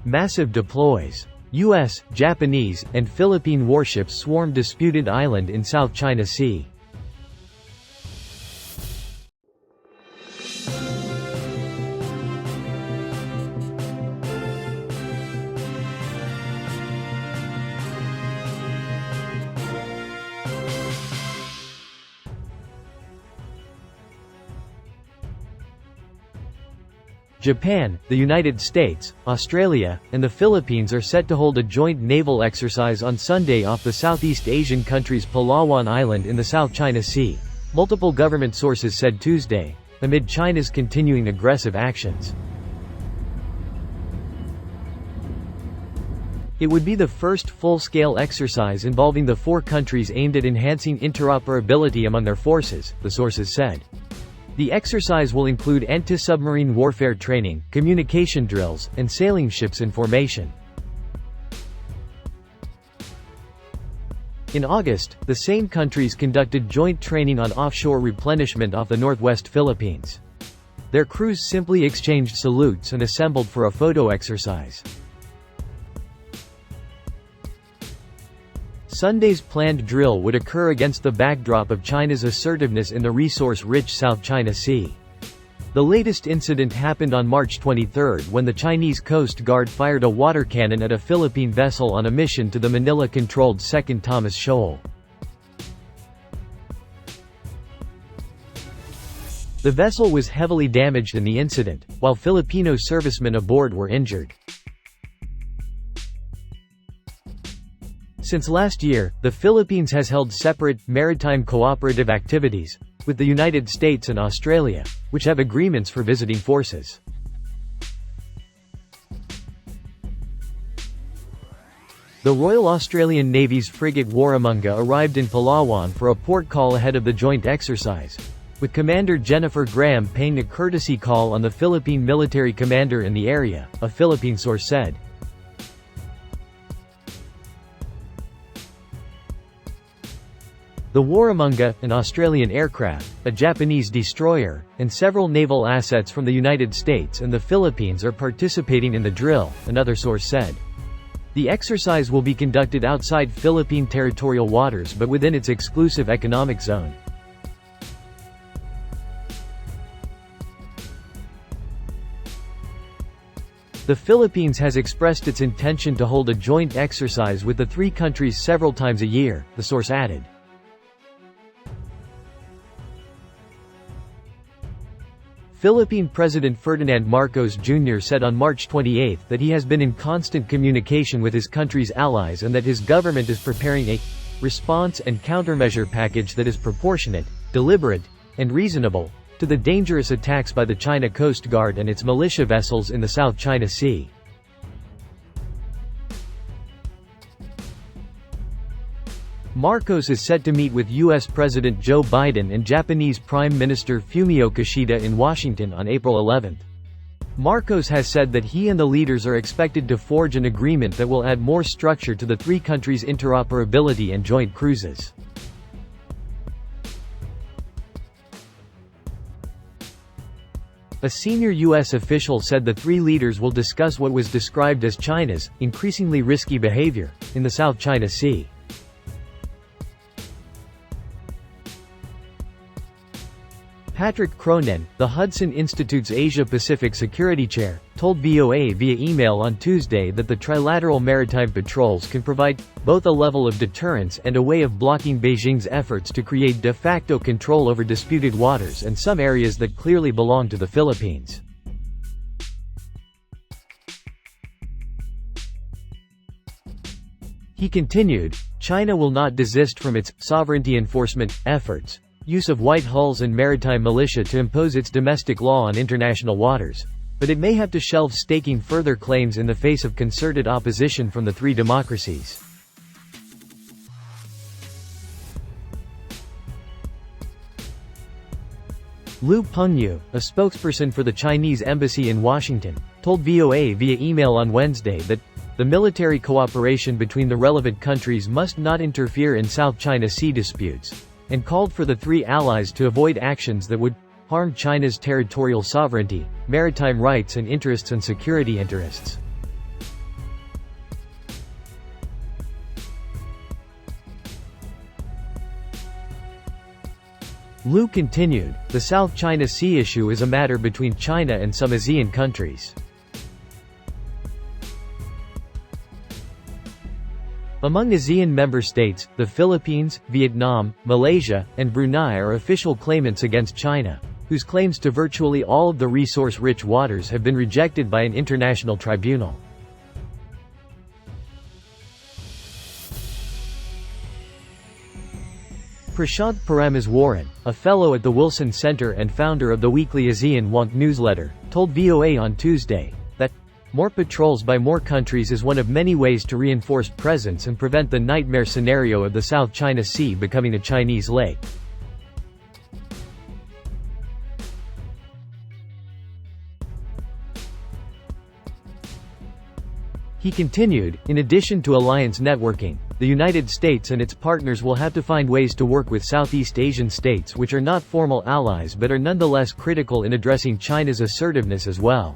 Massive deploys. U.S., Japanese, and Philippine warships swarm disputed island in South China Sea. Japan, the United States, Australia, and the Philippines are set to hold a joint naval exercise on Sunday off the Southeast Asian country's Palawan Island in the South China Sea, multiple government sources said Tuesday, amid China's continuing aggressive actions. It would be the first full-scale exercise involving the four countries aimed at enhancing interoperability among their forces, the sources said. The exercise will include anti-submarine warfare training, communication drills, and sailing ships in formation. In August, the same countries conducted joint training on offshore replenishment off the northwest Philippines. Their crews simply exchanged salutes and assembled for a photo exercise. Sunday's planned drill would occur against the backdrop of China's assertiveness in the resource-rich South China Sea. The latest incident happened on March 23 when the Chinese Coast Guard fired a water cannon at a Philippine vessel on a mission to the Manila-controlled 2nd Thomas Shoal. The vessel was heavily damaged in the incident, while Filipino servicemen aboard were injured. Since last year, the Philippines has held separate, maritime cooperative activities with the United States and Australia, which have agreements for visiting forces. The Royal Australian Navy's frigate Warramunga arrived in Palawan for a port call ahead of the joint exercise, with Commander Jennifer Graham paying a courtesy call on the Philippine military commander in the area, a Philippine source said. The Warramunga, an Australian aircraft, a Japanese destroyer, and several naval assets from the United States and the Philippines are participating in the drill, another source said. The exercise will be conducted outside Philippine territorial waters but within its exclusive economic zone. The Philippines has expressed its intention to hold a joint exercise with the three countries several times a year, the source added. Philippine President Ferdinand Marcos Jr. said on March 28 that he has been in constant communication with his country's allies and that his government is preparing a response and countermeasure package that is proportionate, deliberate, and reasonable to the dangerous attacks by the China Coast Guard and its militia vessels in the South China Sea. Marcos is set to meet with U.S. President Joe Biden and Japanese Prime Minister Fumio Kishida in Washington on April 11. Marcos has said that he and the leaders are expected to forge an agreement that will add more structure to the three countries' interoperability and joint cruises. A senior U.S. official said the three leaders will discuss what was described as China's increasingly risky behavior in the South China Sea. Patrick Cronin, the Hudson Institute's Asia-Pacific Security Chair, told VOA via email on Tuesday that the trilateral maritime patrols can provide both a level of deterrence and a way of blocking Beijing's efforts to create de facto control over disputed waters and some areas that clearly belong to the Philippines. He continued, China will not desist from its sovereignty enforcement efforts, use of white hulls and maritime militia to impose its domestic law on international waters, but it may have to shelve staking further claims in the face of concerted opposition from the three democracies. Lu Pengyu, a spokesperson for the Chinese embassy in Washington, told VOA via email on Wednesday that the military cooperation between the relevant countries must not interfere in South China Sea disputes, and called for the three allies to avoid actions that would harm China's territorial sovereignty, maritime rights and interests and security interests. Liu continued, the South China Sea issue is a matter between China and some ASEAN countries. Among ASEAN member states, the Philippines, Vietnam, Malaysia, and Brunei are official claimants against China, whose claims to virtually all of the resource-rich waters have been rejected by an international tribunal. Prashant Parameswaran, a fellow at the Wilson Center and founder of the weekly ASEAN Wonk newsletter, told VOA on Tuesday that more patrols by more countries is one of many ways to reinforce presence and prevent the nightmare scenario of the South China Sea becoming a Chinese lake. He continued, in addition to alliance networking, the United States and its partners will have to find ways to work with Southeast Asian states which are not formal allies but are nonetheless critical in addressing China's assertiveness as well.